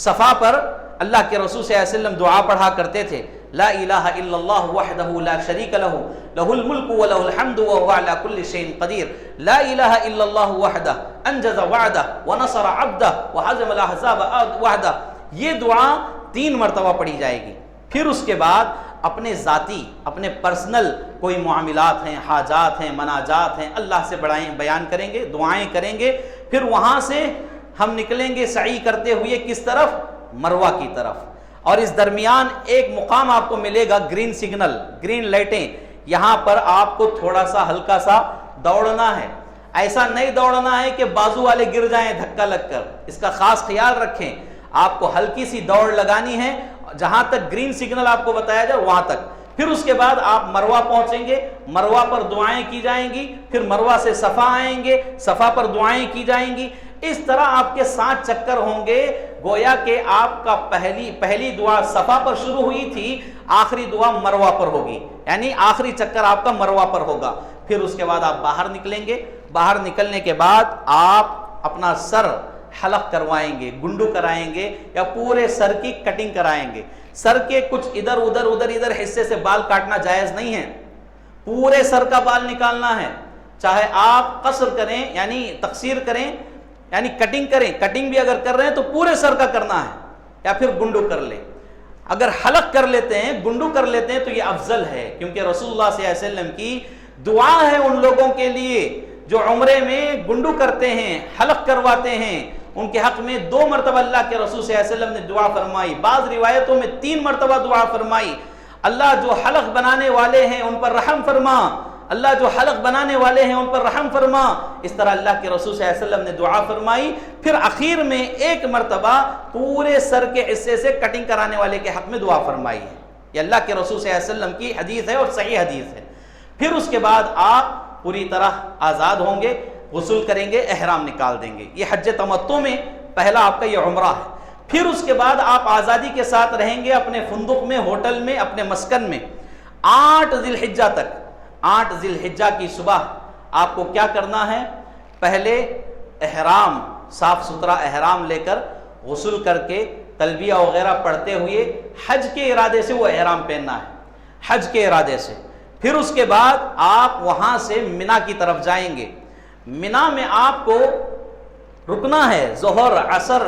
صفا پر اللہ کے رسول صلی اللہ علیہ وسلم دعا پڑھا کرتے تھے، لا الہ الا اللہ وحدہ لا شریک لہ لہ الملک ولہ الحمد وہو علی کل شیء قدیر، لا الہ الا اللہ وحدہ انجز وعدہ ونصر عبدہ وہزم الاحزاب وحدہ. یہ دعا 3 مرتبہ پڑھی جائے گی. پھر اس کے بعد اپنے ذاتی اپنے پرسنل کوئی معاملات ہیں، حاجات ہیں، مناجات ہیں، اللہ سے بیان کریں گے، دعائیں کریں گے. پھر وہاں سے ہم نکلیں گے سعی کرتے ہوئے کس طرف؟ مروہ کی طرف. اور اس درمیان ایک مقام آپ کو ملے گا، گرین سگنل، گرین لائٹیں. یہاں پر آپ کو تھوڑا سا ہلکا سا دوڑنا ہے. ایسا نہیں دوڑنا ہے کہ بازو والے گر جائیں دھکا لگ کر، اس کا خاص خیال رکھیں. آپ کو ہلکی سی دوڑ لگانی ہے جہاں تک گرین سگنل آپ کو بتایا جائے وہاں تک. پھر اس کے بعد آپ مروہ پہنچیں گے، مروہ پر دعائیں کی جائیں گی. پھر مروہ سے صفا آئیں گے، صفا پر دعائیں کی جائیں گی. اس طرح آپ کے 7 چکر ہوں گے. گویا کہ آپ کا پہلی دعا صفا پر شروع ہوئی تھی، آخری دعا مروہ پر ہوگی، یعنی آخری چکر آپ کا مروہ پر ہوگا. پھر اس کے بعد آپ باہر نکلیں گے. باہر نکلنے کے بعد آپ اپنا سر حلق کروائیں گے، گنڈو کرائیں گے یا پورے سر کی کٹنگ کرائیں گے. سر کے کچھ ادھر حصے سے بال کاٹنا جائز نہیں ہے، پورے سر کا بال نکالنا ہے. چاہے آپ قصر کریں یعنی تقصیر کریں یعنی کٹنگ کریں، کٹنگ بھی اگر کر رہے ہیں تو پورے سر کا کرنا ہے، یا پھر گنڈو کر لیں. اگر حلق کر لیتے ہیں، گنڈو کر لیتے ہیں تو یہ افضل ہے، کیونکہ رسول اللہ صلی اللہ علیہ وسلم کی دعا ہے ان لوگوں کے لیے جو عمرے میں گنڈو کرتے ہیں، حلق کرواتے ہیں. ان کے حق میں 2 مرتبہ اللہ کے رسول صلی اللہ علیہ وسلم نے دعا فرمائی، بعض روایتوں میں 3 مرتبہ دعا فرمائی. اللہ جو حلق بنانے والے ہیں ان پر رحم فرما، اللہ جو حلق بنانے والے ہیں ان پر رحم فرما. اس طرح اللہ کے رسول صلی اللہ علیہ وسلم نے دعا فرمائی. پھر اخیر میں 1 مرتبہ پورے سر کے حصے سے کٹنگ کرانے والے کے حق میں دعا فرمائی ہے. یہ اللہ کے رسول صلی اللہ علیہ وسلم کی حدیث ہے اور صحیح حدیث ہے. پھر اس کے بعد آپ پوری طرح آزاد ہوں گے، غسل کریں گے، احرام نکال دیں گے. یہ حج تمتع میں پہلا آپ کا یہ عمرہ ہے. پھر اس کے بعد آپ آزادی کے ساتھ رہیں گے اپنے فندق میں، ہوٹل میں، اپنے مسکن میں. 8 ذی الحجہ تک، 8 ذی الحجہ کی صبح آپ کو کیا کرنا ہے؟ پہلے احرام، صاف ستھرا احرام لے کر غسل کر کے تلبیہ وغیرہ پڑھتے ہوئے حج کے ارادے سے وہ احرام پہننا ہے، حج کے ارادے سے. پھر اس کے بعد آپ وہاں سے منا کی طرف جائیں گے. منا میں آپ کو رکنا ہے، ظہر، عصر،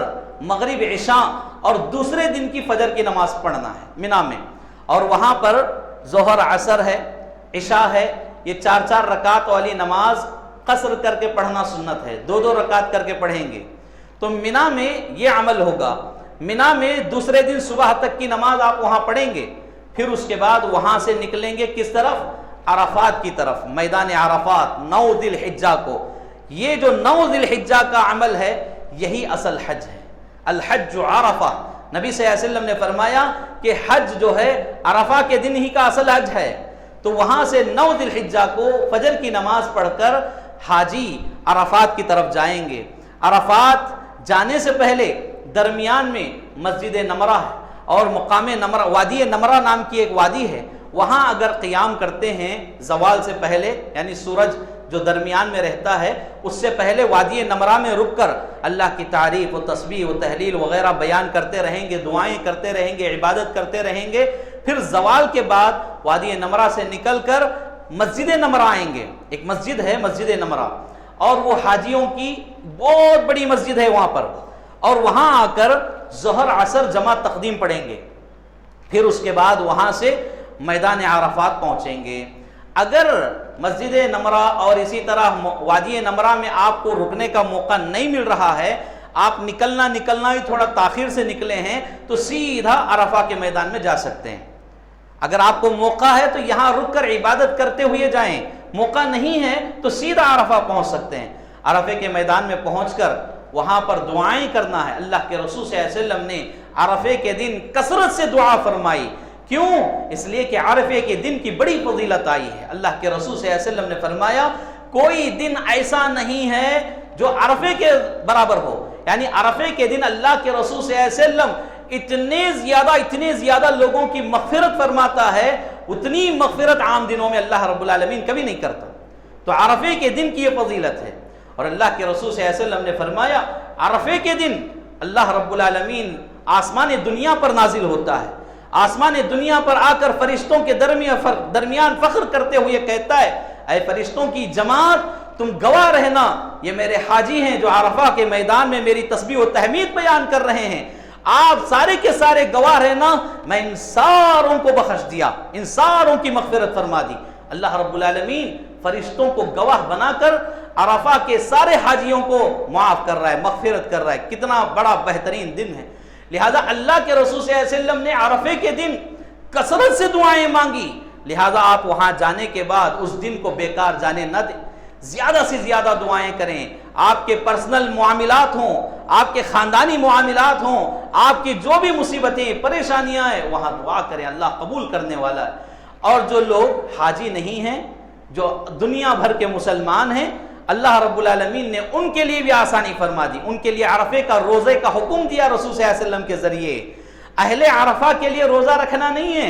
مغرب، عشاء اور دوسرے دن کی فجر کی نماز پڑھنا ہے منا میں. اور وہاں پر ظہر، عصر ہے، عشاء ہے، یہ 4 رکعت والی نماز قصر کر کے پڑھنا سنت ہے، 2 رکعت کر کے پڑھیں گے. تو منا میں یہ عمل ہوگا. منا میں دوسرے دن صبح تک کی نماز آپ وہاں پڑھیں گے. پھر اس کے بعد وہاں سے نکلیں گے کس طرف؟ عرفات کی طرف، میدان عرفات 9 ذی الحجہ کو. یہ جو 9 ذی الحجہ کا عمل ہے یہی اصل حج ہے. الحج عرفہ، نبی صلی اللہ علیہ وسلم نے فرمایا کہ حج جو ہے عرفہ کے دن ہی کا اصل حج ہے. تو وہاں سے 9 ذی الحجہ کو فجر کی نماز پڑھ کر حاجی عرفات کی طرف جائیں گے. عرفات جانے سے پہلے درمیان میں مسجد نمرہ ہے اور مقام نمرہ، وادی نمرہ نام کی ایک وادی ہے، وہاں اگر قیام کرتے ہیں زوال سے پہلے، یعنی سورج جو درمیان میں رہتا ہے اس سے پہلے وادی نمرہ میں رک کر اللہ کی تعریف و تسبیح و تحلیل وغیرہ بیان کرتے رہیں گے، دعائیں کرتے رہیں گے، عبادت کرتے رہیں گے. پھر زوال کے بعد وادی نمرہ سے نکل کر مسجد نمرہ آئیں گے. ایک مسجد ہے مسجد نمرہ، اور وہ حاجیوں کی بہت بڑی مسجد ہے وہاں پر. اور وہاں آ کر ظہر عصر جمع تقدیم پڑھیں گے. پھر اس کے بعد وہاں سے میدان عرفات پہنچیں گے. اگر مسجد نمرہ اور اسی طرح وادی نمرہ میں آپ کو رکنے کا موقع نہیں مل رہا ہے، آپ نکلنا ہی تھوڑا تاخیر سے نکلے ہیں، تو سیدھا عرفہ کے میدان میں جا سکتے ہیں. اگر آپ کو موقع ہے تو یہاں رک کر عبادت کرتے ہوئے جائیں، موقع نہیں ہے تو سیدھا عرفہ پہنچ سکتے ہیں. عرفے کے میدان میں پہنچ کر وہاں پر دعائیں کرنا ہے. اللہ کے رسول صلی اللہ علیہ وسلم نے عرفے کے دن کثرت سے دعا فرمائی. کیوں؟ اس لیے کہ عرفے کے دن کی بڑی فضیلت آئی ہے. اللہ کے رسول صلی اللہ علیہ وسلم نے فرمایا کوئی دن ایسا نہیں ہے جو عرفے کے برابر ہو، یعنی عرفے کے دن اللہ کے رسول صلی اللہ علیہ وسلم اتنے زیادہ لوگوں کی مغفرت فرماتا ہے، اتنی مغفرت عام دنوں میں اللہ رب العالمین کبھی نہیں کرتا۔ تو عرفے کے دن کی یہ فضیلت ہے، اور اللہ کے رسول صلی اللہ علیہ وسلم نے فرمایا عرفے کے دن اللہ رب العالمین آسمان دنیا پر نازل ہوتا ہے، آسمان دنیا پر آ کر فرشتوں کے درمیان فخر کرتے ہوئے کہتا ہے، اے فرشتوں کی جماعت، تم گواہ رہنا، یہ میرے حاجی ہیں جو عرفہ کے میدان میں میری تسبیح و تحمید بیان کر رہے ہیں، آپ سارے کے سارے گواہ رہنا، میں ان ساروں کو بخش دیا، ان ساروں کی مغفرت فرما دی۔ اللہ رب العالمین فرشتوں کو گواہ بنا کر عرفہ کے سارے حاجیوں کو معاف کر رہا ہے، مغفرت کر رہا ہے۔ کتنا بڑا بہترین دن ہے۔ لہذا اللہ کے رسول صلی اللہ علیہ وسلم نے عرفے کے دن کثرت سے دعائیں مانگی، لہذا آپ وہاں جانے کے بعد اس دن کو بیکار جانے نہ دیں، زیادہ سے زیادہ دعائیں کریں۔ آپ کے پرسنل معاملات ہوں، آپ کے خاندانی معاملات ہوں، آپ کی جو بھی مصیبتیں پریشانیاں ہیں، وہاں دعا کریں، اللہ قبول کرنے والا ہے۔ اور جو لوگ حاجی نہیں ہیں، جو دنیا بھر کے مسلمان ہیں، اللہ رب العالمین نے ان کے لیے بھی آسانی فرما دی، ان کے لیے عرفے کا روزے کا حکم دیا رسول صلی اللہ علیہ وسلم کے ذریعے۔ اہل عرفہ کے لیے روزہ رکھنا نہیں ہے،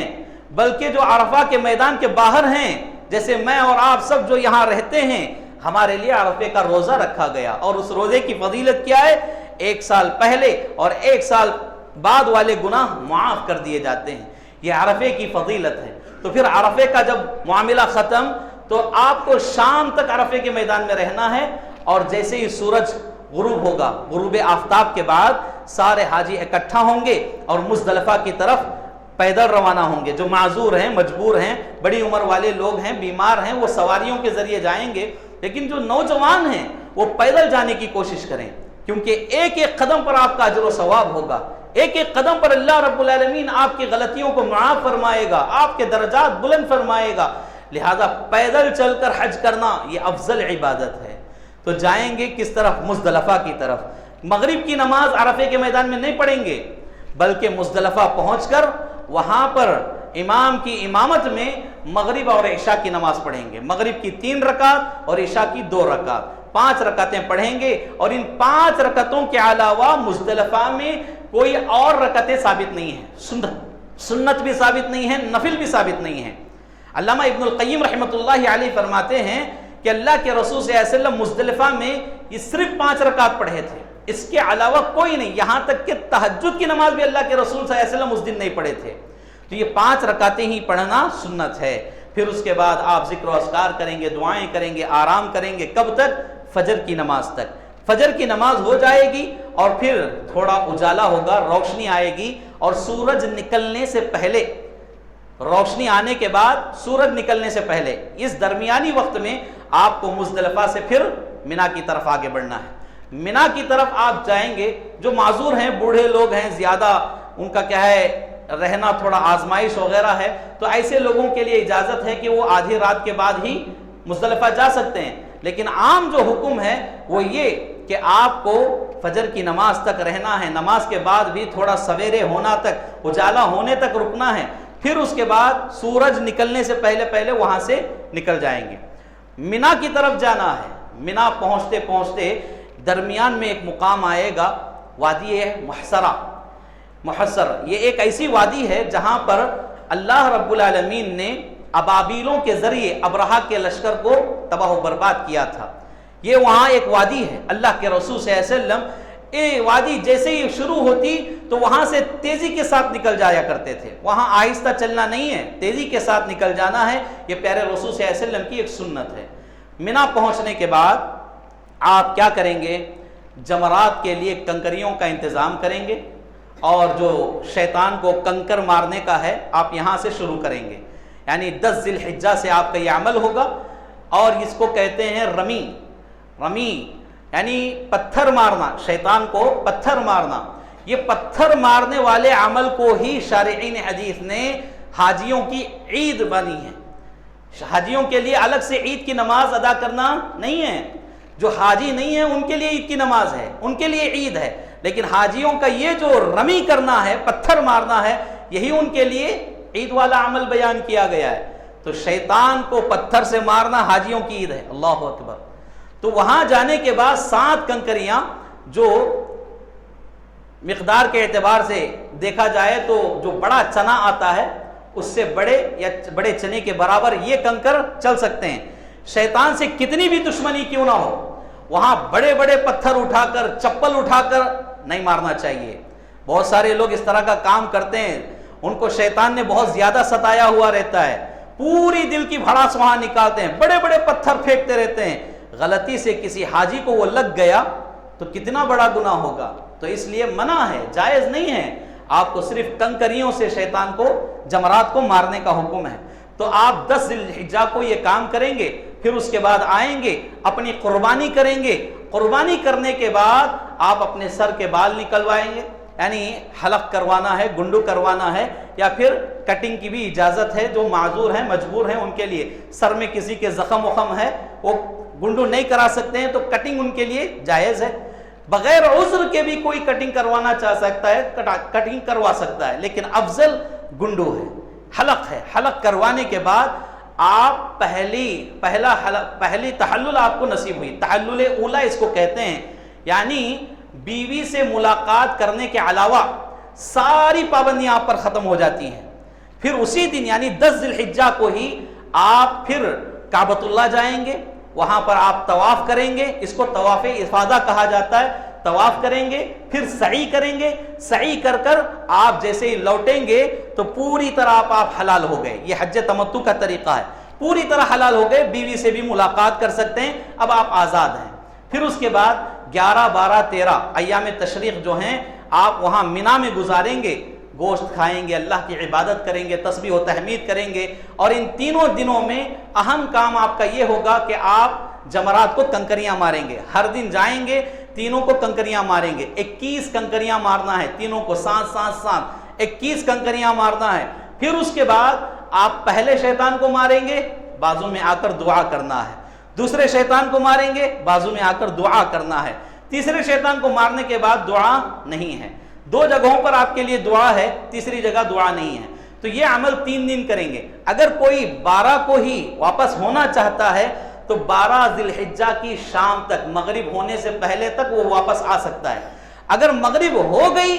بلکہ جو عرفہ کے میدان کے باہر ہیں، جیسے میں اور آپ سب جو یہاں رہتے ہیں، ہمارے لیے عرفے کا روزہ رکھا گیا، اور اس روزے کی فضیلت کیا ہے؟ 1 سال پہلے اور 1 سال بعد والے گناہ معاف کر دیے جاتے ہیں، یہ عرفے کی فضیلت ہے۔ تو پھر عرفے کا جب معاملہ ختم تو آپ کو شام تک عرفے کے میدان میں رہنا ہے، اور جیسے ہی سورج غروب ہوگا، غروب آفتاب کے بعد سارے حاجی اکٹھا ہوں گے اور مزدلفہ کی طرف پیدل روانہ ہوں گے۔ جو معذور ہیں، مجبور ہیں، بڑی عمر والے لوگ ہیں، بیمار ہیں، وہ سواریوں کے ذریعے جائیں گے، لیکن جو نوجوان ہیں وہ پیدل جانے کی کوشش کریں، کیونکہ ایک ایک قدم پر آپ کا اجر و ثواب ہوگا، ایک ایک قدم پر اللہ رب العالمین آپ کی غلطیوں کو معاف فرمائے گا، آپ کے درجات بلند فرمائے گا۔ لہذا پیدل چل کر حج کرنا یہ افضل عبادت ہے۔ تو جائیں گے کس طرف؟ مزدلفہ کی طرف۔ مغرب کی نماز عرفے کے میدان میں نہیں پڑھیں گے، بلکہ مزدلفہ پہنچ کر وہاں پر امام کی امامت میں مغرب اور عشاء کی نماز پڑھیں گے۔ مغرب کی 3 رکعت اور عشاء کی 2 رکعت، 5 رکعتیں پڑھیں گے، اور ان 5 رکعتوں کے علاوہ مزدلفہ میں کوئی اور رکعتیں ثابت نہیں ہیں، سنت بھی ثابت نہیں ہے، نفل بھی ثابت نہیں ہے۔ علامہ ابن القیم رحمۃ اللہ علیہ فرماتے ہیں کہ اللہ کے رسول صلی اللہ علیہ وسلم مزدلفہ میں یہ صرف 5 رکعت پڑھے تھے، اس کے علاوہ کوئی نہیں، یہاں تک کہ تہجد کی نماز بھی اللہ کے رسول صلی اللہ علیہ وسلم اس دن نہیں پڑھے تھے۔ تو یہ 5 رکعتیں ہی پڑھنا سنت ہے۔ پھر اس کے بعد آپ ذکر و اذکار کریں گے، دعائیں کریں گے، آرام کریں گے، کب تک؟ فجر کی نماز تک۔ فجر کی نماز ہو جائے گی اور پھر تھوڑا اجالا ہوگا، روشنی آئے گی، اور سورج نکلنے سے پہلے، روشنی آنے کے بعد سورج نکلنے سے پہلے، اس درمیانی وقت میں آپ کو مزدلفہ سے پھر منا کی طرف آگے بڑھنا ہے۔ منا کی طرف آپ جائیں گے، جو معذور ہیں، بوڑھے لوگ ہیں، زیادہ ان کا کیا ہے رہنا تھوڑا آزمائش وغیرہ ہے، تو ایسے لوگوں کے لیے اجازت ہے کہ وہ آدھی رات کے بعد ہی مزدلفہ جا سکتے ہیں، لیکن عام جو حکم ہے وہ یہ کہ آپ کو فجر کی نماز تک رہنا ہے، نماز کے بعد بھی تھوڑا سویرے ہونا تک، اجالا ہونے تک رکنا ہے، پھر اس کے بعد سورج نکلنے سے پہلے وہاں سے نکل جائیں گے۔ منا کی طرف جانا ہے۔ منا پہنچتے پہنچتے درمیان میں ایک مقام آئے گا، وادی ہے محصر۔ یہ ایک ایسی وادی ہے جہاں پر اللہ رب العالمین نے ابابیلوں کے ذریعے ابرہہ کے لشکر کو تباہ و برباد کیا تھا۔ یہ وہاں ایک وادی ہے، اللہ کے رسول صلی اللہ علیہ وسلم وادی جیسے ہی شروع ہوتی تو وہاں سے تیزی کے ساتھ نکل جایا کرتے تھے، وہاں آہستہ چلنا نہیں ہے، تیزی کے ساتھ نکل جانا ہے۔ یہ پیارے رسول صلی اللہ علیہ وسلم کی ایک سنت ہے۔ منا پہنچنے کے بعد آپ کیا کریں گے؟ جمرات کے لیے کنکریوں کا انتظام کریں گے، اور جو شیطان کو کنکر مارنے کا ہے آپ یہاں سے شروع کریں گے، یعنی 10 ذی الحجہ سے آپ کا یہ عمل ہوگا، اور اس کو کہتے ہیں رمی، یعنی پتھر مارنا، شیطان کو پتھر مارنا۔ یہ پتھر مارنے والے عمل کو ہی شارعین حدیث نے حاجیوں کی عید بنی ہے۔ حاجیوں کے لیے الگ سے عید کی نماز ادا کرنا نہیں ہے، جو حاجی نہیں ہے ان کے لیے عید کی نماز ہے، ان کے لیے عید ہے، لیکن حاجیوں کا یہ جو رمی کرنا ہے، پتھر مارنا ہے، یہی ان کے لیے عید والا عمل بیان کیا گیا ہے۔ تو شیطان کو پتھر سے مارنا حاجیوں کی عید ہے، اللہ اکبر۔ تو وہاں جانے کے بعد 7 کنکریاں جو مقدار کے اعتبار سے دیکھا جائے تو جو بڑا چنا آتا ہے اس سے بڑے یا بڑے چنے کے برابر یہ کنکر چل سکتے ہیں. شیطان سے کتنی بھی دشمنی کیوں نہ ہو، وہاں بڑے بڑے پتھر اٹھا کر، چپل اٹھا کر نہیں مارنا چاہیے. بہت سارے لوگ اس طرح کا کام کرتے ہیں، ان کو شیطان نے بہت زیادہ ستایا ہوا رہتا ہے، پوری دل کی بھڑاس وہاں نکالتے ہیں، بڑے بڑے پتھر پھینکتے رہتے ہیں. غلطی سے کسی حاجی کو وہ لگ گیا تو کتنا بڑا گناہ ہوگا. تو اس لیے منع ہے، جائز نہیں ہے. آپ کو صرف کنکریوں سے شیطان کو، جمرات کو مارنے کا حکم ہے. تو آپ 10 ذی الحجہ کو یہ کام کریں گے، پھر اس کے بعد آئیں گے، اپنی قربانی کریں گے. قربانی کرنے کے بعد آپ اپنے سر کے بال نکلوائیں گے، یعنی حلق کروانا ہے، گنڈو کروانا ہے، یا پھر کٹنگ کی بھی اجازت ہے. جو معذور ہیں، مجبور ہیں، ان کے لیے سر میں کسی کے زخم وخم ہے، وہ گنڈو نہیں کرا سکتے ہیں، تو کٹنگ ان کے لیے جائز ہے. بغیر عذر کے بھی کوئی کٹنگ کروانا چاہ سکتا ہے، کٹنگ کروا سکتا ہے، لیکن افضل گنڈو ہے، حلق ہے. حلق کروانے کے بعد آپ پہلی تحلل آپ کو نصیب ہوئی. تحلل اولا اس کو کہتے ہیں، یعنی بیوی سے ملاقات کرنے کے علاوہ ساری پابندیاں آپ پر ختم ہو جاتی ہیں. پھر اسی دن یعنی 10 ذی الحجہ کو ہی آپ پھر کعبۃ اللہ جائیں گے، وہاں پر آپ طواف کریں گے. اس کو طواف افاضہ کہا جاتا ہے. طواف کریں گے، پھر سعی کریں گے. سعی کر کر آپ جیسے ہی لوٹیں گے تو پوری طرح آپ حلال ہو گئے. یہ حج تمتع کا طریقہ ہے، پوری طرح حلال ہو گئے. بیوی سے بھی ملاقات کر سکتے ہیں، اب آپ آزاد ہیں. پھر اس کے بعد 11، 12، 13 ایام تشریق جو ہیں آپ وہاں مینا میں گزاریں گے. گوشت کھائیں گے، اللہ کی عبادت کریں گے، تسبیح و تحمید کریں گے. اور ان تینوں دنوں میں اہم کام آپ کا یہ ہوگا کہ آپ جمرات کو کنکریاں ماریں گے. ہر دن جائیں گے، تینوں کو کنکریاں ماریں گے. 21 کنکریاں مارنا ہے، تینوں کو ساتھ 21 کنکریاں مارنا ہے. پھر اس کے بعد آپ پہلے شیطان کو ماریں گے، بازو میں آ کر دعا کرنا ہے. دوسرے شیطان کو ماریں گے، بازو میں آ کر دعا کرنا ہے. تیسرے شیطان کو مارنے کے بعد دعا نہیں ہے. 2 جگہوں پر آپ کے لیے دعا ہے، تیسری جگہ دعا نہیں ہے. تو یہ عمل 3 دن کریں گے. اگر کوئی 12 کو ہی واپس ہونا چاہتا ہے تو 12 ذی الحجہ کی شام تک، مغرب ہونے سے پہلے تک وہ واپس آ سکتا ہے. اگر مغرب ہو گئی،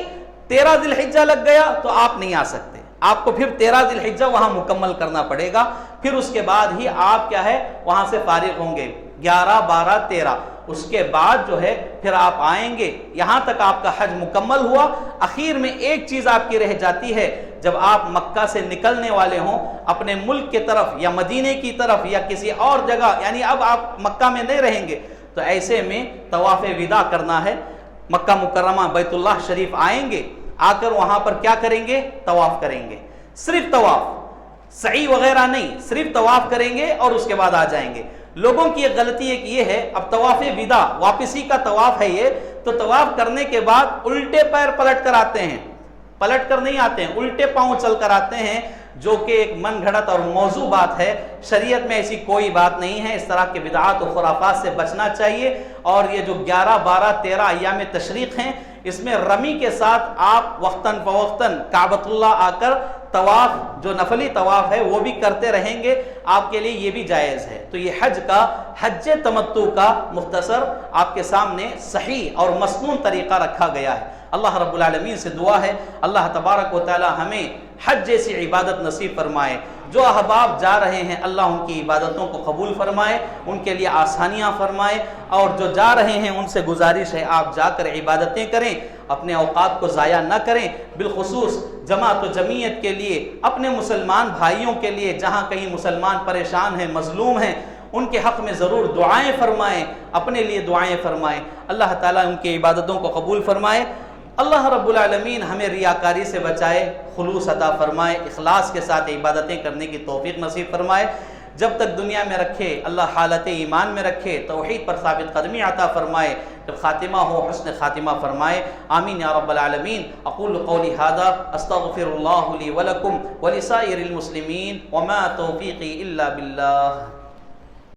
13 ذی الحجہ لگ گیا تو آپ نہیں آ سکتے. آپ کو پھر 13 ذی الحجہ وہاں مکمل کرنا پڑے گا. پھر اس کے بعد ہی آپ کیا ہے وہاں سے فارغ ہوں گے. 11، 12، 13 اس کے بعد جو ہے پھر آپ آئیں گے. یہاں تک آپ کا حج مکمل ہوا. اخیر میں ایک چیز آپ کی رہ جاتی ہے، جب آپ مکہ سے نکلنے والے ہوں اپنے ملک کی طرف یا مدینے کی طرف یا کسی اور جگہ، یعنی اب آپ مکہ میں نہیں رہیں گے، تو ایسے میں طواف وداع کرنا ہے. مکہ مکرمہ بیت اللہ شریف آئیں گے، آ کر وہاں پر کیا کریں گے؟ طواف کریں گے. صرف طواف، سعی وغیرہ نہیں، صرف طواف کریں گے اور اس کے بعد آ جائیں گے. لوگوں کی ایک غلطی ایک یہ ہے، اب طواف وداع واپسی کا طواف ہے یہ، تو طواف کرنے کے بعد الٹے پیر پلٹ کر آتے ہیں. پلٹ کر نہیں آتے ہیں، الٹے پاؤں چل کر آتے ہیں، جو کہ ایک من گھڑت اور موضوع بات ہے. شریعت میں ایسی کوئی بات نہیں ہے. اس طرح کے بدعات و خرافات سے بچنا چاہیے. اور یہ جو 11، 12، 13 ایام تشریق ہیں، اس میں رمی کے ساتھ آپ وقتاً فوقتاً کعبۃ اللہ آ کر طواف، جو نفلی طواف ہے وہ بھی کرتے رہیں گے. آپ کے لیے یہ بھی جائز ہے. تو یہ حج تمتع کا مختصر آپ کے سامنے صحیح اور مسنون طریقہ رکھا گیا ہے. اللہ رب العالمین سے دعا ہے اللہ تبارک و تعالی ہمیں حج جیسی عبادت نصیب فرمائے. جو احباب جا رہے ہیں اللہ ان کی عبادتوں کو قبول فرمائے، ان کے لیے آسانیاں فرمائے. اور جو جا رہے ہیں ان سے گزارش ہے آپ جا کر عبادتیں کریں، اپنے اوقات کو ضائع نہ کریں. بالخصوص جماعت و جمعیت کے لیے، اپنے مسلمان بھائیوں کے لیے جہاں کہیں مسلمان پریشان ہیں، مظلوم ہیں، ان کے حق میں ضرور دعائیں فرمائیں، اپنے لیے دعائیں فرمائیں. اللہ تعالیٰ ان کی عبادتوں کو قبول فرمائے. اللہ رب العالمین ہمیں ریاکاری سے بچائے، خلوص عطا فرمائے، اخلاص کے ساتھ عبادتیں کرنے کی توفیق نصیب فرمائے. جب تک دنیا میں رکھے اللہ حالت ایمان میں رکھے، توحید پر ثابت قدمی عطا فرمائے. جب خاتمہ ہو حسن خاتمہ فرمائے. آمین یا رب العالمین. اقول قولی ھذا استغفر اللہ لی ولکم ولسائر المسلمین وما توفیقی الا باللہ.